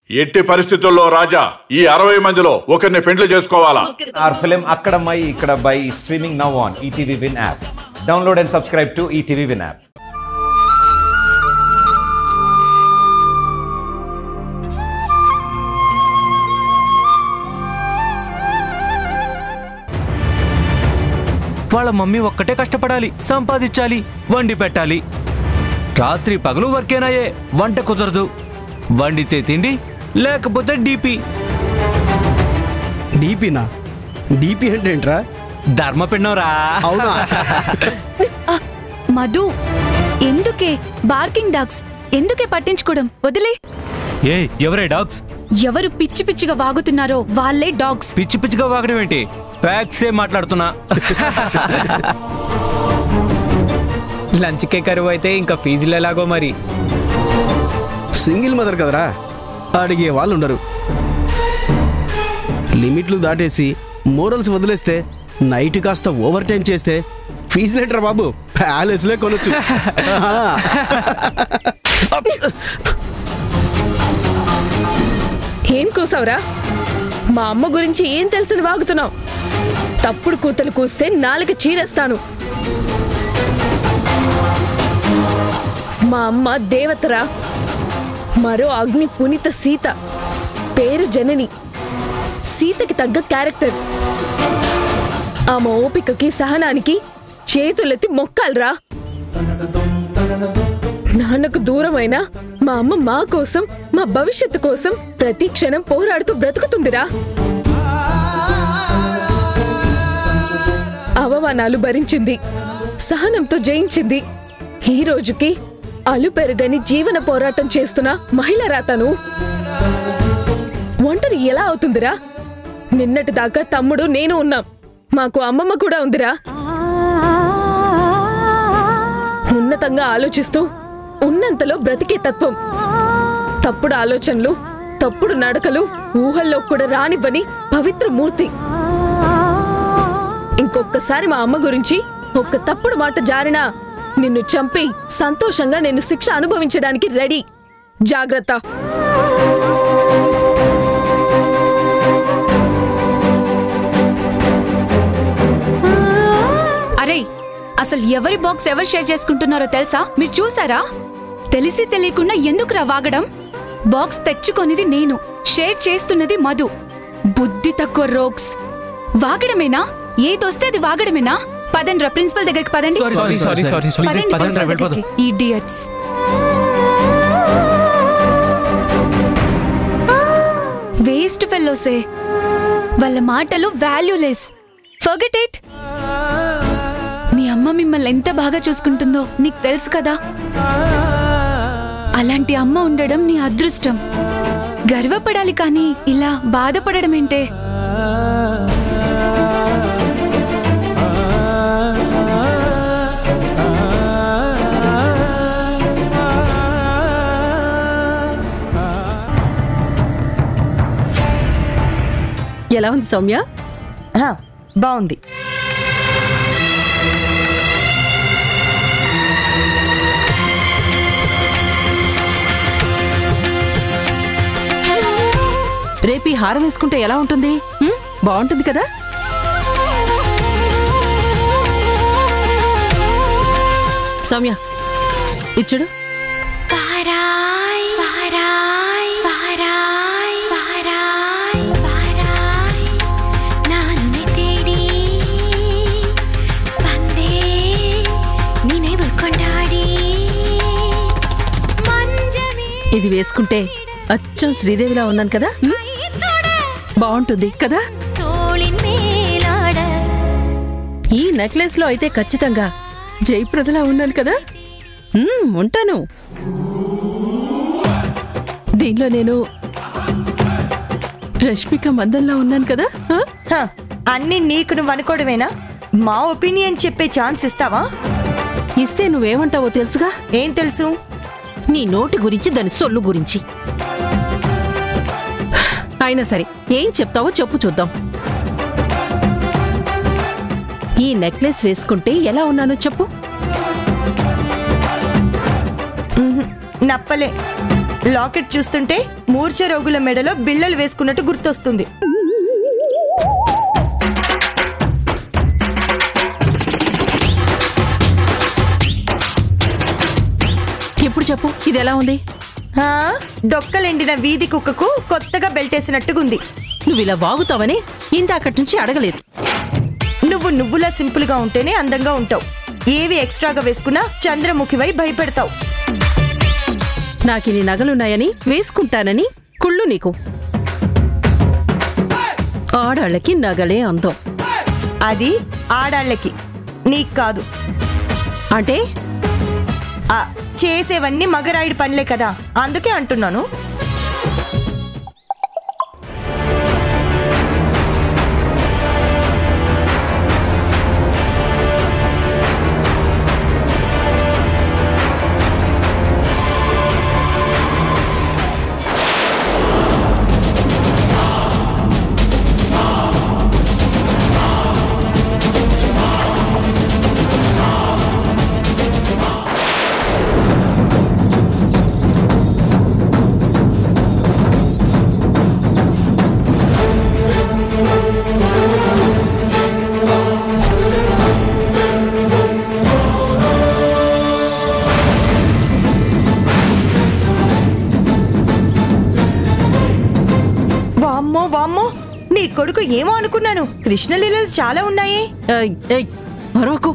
ఎట్టి పరిస్థితుల్లో రాజా ఈ 60 మందిలో ఒకరిని పెండ్లి చేసుకోవాలా? Our film Akkadamai Ikkadabai is streaming now on ETV Win app. Download and subscribe to ETV Win app. వాళ్ళ మమ్మీ ఒక్కటే కష్టపడాలి, సంపాదించాలి, వండి పెట్టాలి. రాత్రి పగలు వర్కేనాయే, వంట కుదరదు. వండితే తిండి, లేకపోతే డీపీ. డీపీనా? డీపీ అంటే ఏంట్రా? ధర్మపిండంరా. అవునా? మధు, ఎందుకే బార్కింగ్ డాగ్స్? ఎందుకే పట్టించుకోవడం? వదిలే. ఏ ఎవరే డాగ్స్? ఎవరు పిచ్చి పిచ్చిగా వాగుతున్నారో వాళ్ళే డాగ్స్. పిచ్చి పిచ్చిగా వాగడం ఏంటి? ఫ్యాక్ట్సే మాట్లాడుతున్నా. లంచ్కే కరువు అయితే ఇంకా ఫీజులు ఎలాగో మరి. సింగిల్ మదర్ కదరా, అడిగే వాళ్ళు ఉండరు. లిమిట్లు దాటేసి మోరల్స్ వదిలేస్తే, నైట్ కాస్త ఓవర్ టైం చేస్తే ఫీజు లెటర్ బాబు ప్యాలెస్లే కొనొచ్చు. ఏం కూసావురా? మా అమ్మ గురించి ఏం తెలిసిన వాగుతున్నావు? తప్పుడు కూతలు కూస్తే నాలుక చీరేస్తాను. మా అమ్మ దేవతరా, మరో అగ్ని పునీత సీత. పేరు జనని, సీతకి తగ్గ క్యారెక్టర్. ఆమె ఓపికకి సహనానికి చేతులెత్తి మొక్కాలరా. నాన్నకు దూరమైన మా అమ్మ మా కోసం, మా భవిష్యత్తు కోసం ప్రతి క్షణం పోరాడుతూ బ్రతుకుతుందిరా. అవమానాలు భరించింది, సహనంతో జయించింది. ఈ రోజుకి అలు పెరుగని జీవన పోరాటం చేస్తున్న మహిళ రాతను. ఒంటరి ఎలా అవుతుందిరా? నిన్నటి దాకా తమ్ముడు నేను ఉన్నాం, మాకు అమ్మమ్మ కూడా ఉందిరా. ఉన్నతంగా ఆలోచిస్తూ ఉన్నంతలో బ్రతికే తత్వం. తప్పుడు ఆలోచనలు, తప్పుడు నడకలు ఊహల్లో కూడా రానివ్వని పవిత్ర మూర్తి. ఇంకొక్కసారి మా అమ్మ గురించి ఒక్క తప్పుడు మాట జారినా నిన్ను చంపి సంతోషంగా నేను శిక్ష అనుభవించడానికి రెడీ. జాగ్రత్త. అరే, అసలు ఎవరి బాక్స్ ఎవరు షేర్ చేసుకుంటున్నారో తెలుసా? మీరు చూసారా? తెలిసి తెలియకుండా ఎందుకురా వాగడం? బాక్స్ తెచ్చుకొనిది నేను, షేర్ చేస్తున్నది మధు. బుద్ధి తక్కువ రోగ్స్. వాగడమేనా? ఏదొస్తే అది వాగడమేనా? పదండ్రా, ప్రిన్సిపల్ దగ్గరికి పదండి. ఇడియట్స్. వేస్ట్ ఫెల్లోసే. వాళ్ళ మాటలు వాల్యూలెస్. Forget it. మీ అమ్మ మిమ్మల్ని ఎంత బాగా చూసుకుంటుందో నీకు తెలుసు కదా. అలాంటి అమ్మ ఉండడం నీ అదృష్టం. గర్వపడాలి, కానీ ఇలా బాధపడడం ఏంటే? ఎలా ఉంది సౌమ్య? బాగుంది. రేపు హారం వేసుకుంటే ఎలా ఉంటుంది? బాగుంటుంది కదా? సౌమ్య ఇచ్చుడు. ఇది వేసుకుంటే అచ్చం శ్రీదేవిలా ఉన్నాను కదా? బాగుంటుంది కదా? ఈ నెక్లెస్ లో అయితే ఖచ్చితంగా జయప్రదలా ఉన్నాను కదా? ఉంటాను. దీనిలో నేను రష్మిక మందంలా ఉన్నాను కదా? అన్ని నీకు నువ్వు అనుకోవడమేనా? మా ఒపీనియన్ చెప్పే ఛాన్స్ ఇస్తావా? ఇస్తే నువ్వేమంటావో తెలుసుగా. ఏం తెలుసు? నీ నోటి గురించి, దాని సొల్లు గురించి. అయినా సరే, ఏం చెప్తావో చెప్పు చూద్దాం. ఈ నెక్లెస్ వేసుకుంటే ఎలా ఉన్నానో చెప్పు. నప్పలే. లాకెట్ చూస్తుంటే మూర్ఛ రోగుల మెడలో బిళ్ళలు వేసుకున్నట్టు గుర్తొస్తుంది. ఇప్పుడు చెప్పు, ఇది ఎలా ఉంది? డొక్కలెండిన వీధి కుక్కకు కొత్తగా బెల్టేసినట్టుగుంది. నువ్వు ఇలా వాగుతావని ఇందాకటి నుంచి అడగలేదు. నువ్వు నువ్వులా సింపుల్ గా ఉంటేనే అందంగా ఉంటావు. ఏవి ఎక్స్ట్రాగా వేసుకున్నా చంద్రముఖివై భయపెడతావు. నాకిన్ని నగలున్నాయని వేసుకుంటానని కుళ్ళు నీకు. ఆడాళ్ళకి నగలే అందం. అది ఆడాళ్ళకి, నీకు కాదు. అంటే చేసేవన్నీ మగరాయుడు పనులే కదా, అందుకే అంటున్నాను. వామ్మో, నీ కొడుకు ఏమో అనుకున్నాను. కృష్ణలీలలు చాలా ఉన్నాయే. మరొక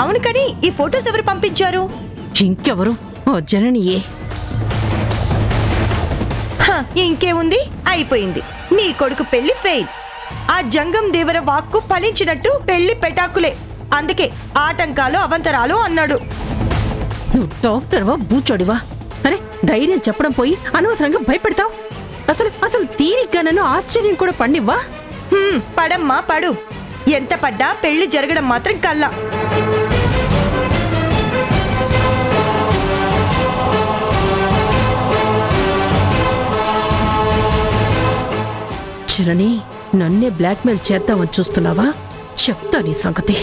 అవును, కానీ ఈ ఫొటోస్ ఎవరు పంపించారు? ఇంకెవరు? జననియే. ఇంకేముంది, అయిపోయింది. నీ కొడుకు పెళ్లి ఫెయిల్. ఆ జంగం దేవర వాక్కు ఫలించినట్టు పెళ్లి పెటాకులే. అందుకే ఆటంకాలు అవంతరాలు అన్నాడు. నువ్వు డాక్టర్వా బూచోడివా? అరే, ధైర్యం చెప్పడం పోయి అనవసరంగా భయపెడతావు. అసలు తీరిగ్గా నన్ను ఆశ్చర్యం కూడా పండివ్వా? పడమ్మా పడు. ఎంత పడ్డా పెళ్లి జరగడం మాత్రం కల్లా. చరణి, నన్నే బ్లాక్మెయిల్ చేద్దామని చూస్తున్నావా? చెప్తా నీ సంగతి.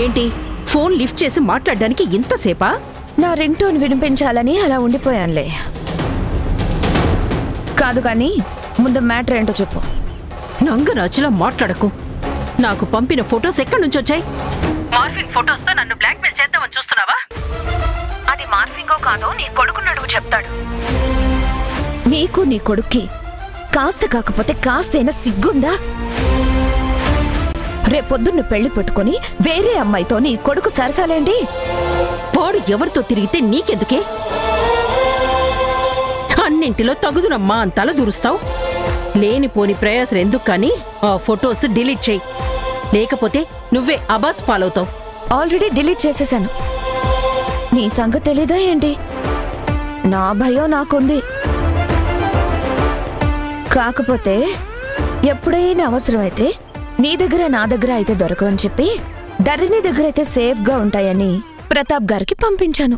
ఏంటి, ఫోన్ లిఫ్ట్ చేసి మాట్లాడడానికి ఇంతసేపా? నా రింగ్ టోన్ వినిపించాలని అలా ఉండిపోయానులే. కాదు కానీ ముందు మ్యాటర్ ఏంటో చెప్పు. నంగనాచిలా మాట్లాడకు. నాకు పంపిన ఫొటోస్ ఎక్కడి నుంచి వచ్చాయి? మార్ఫింగ్ ఫొటోస్ తో నన్ను బ్లాక్మెయిల్ చేద్దామని చూస్తున్నావా? అది మార్ఫింగో కాదో నీ కొడుకు నడువు చెప్తాడు. నీకు నీ కొడుక్కి కాస్త కాకపోతే కాస్తైనా సిగ్గుందా? రేపొద్దున్న పెళ్లి పెట్టుకుని వేరే అమ్మాయితో నీ కొడుకు సరసాలేంటి? వాడు ఎవరితో తిరిగితే నీకెందుకే? అన్నింటిలో తగుదునమ్మా అని తల దూరుస్తావు. లేనిపోని ప్రయాసలు ఎందుకు కానీ ఆ ఫొటోస్ డిలీట్ చేయి. లేకపోతే నువ్వే అబాస్ పాలవుతావు. ఆల్రెడీ డిలీట్ చేసేశాను. నీ సంగతి తెలీదా ఏంటి? నా భయం నాకుంది. కాకపోతే ఎప్పుడైనా అవసరమైతే నీ దగ్గర నా దగ్గర అయితే దొరకవని చెప్పి ధరణి దగ్గర అయితే సేఫ్ గా ఉంటాయని ప్రతాప్ గారికి పంపించాను.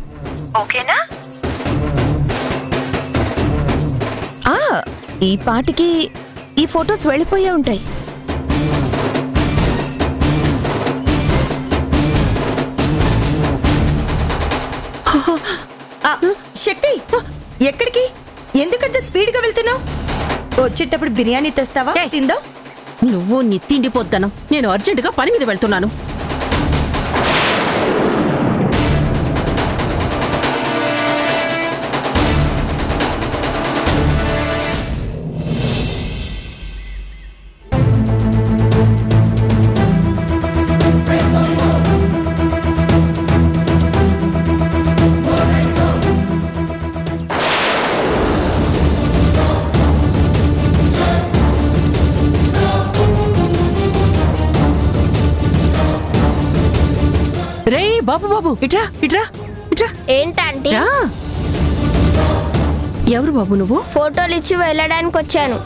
ఓకేనా? ఈ పాటికి ఈ ఫొటోస్ వెళ్ళిపోయే ఉంటాయి. శక్తి, ఎక్కడికి? ఎందుకంత స్పీడ్ గా వెళ్తున్నావు? వచ్చేటప్పుడు బిర్యానీ తెస్తావా? తిందా? నువ్వు నీ తిండిపోతాను. నేను అర్జెంటుగా పని మీద వెళ్తున్నాను. బాబు ఇట్రా ఇట్రా ఇట్రా. ఏంటంటే? ఎవరు బాబు నువ్వు? ఫోటోలు ఇచ్చి వెళ్ళడానికి వచ్చాను.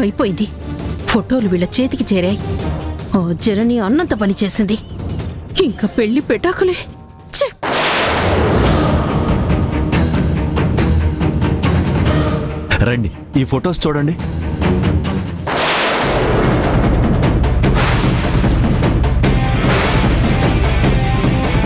అయిపోయింది. ఫోటోలు వీళ్ళ చేతికి చేరాయి. జనని అన్నంత పని చేసింది. ఇంకా పెళ్లి పెటాకులే. రండి ఈ ఫొటోస్ చూడండి.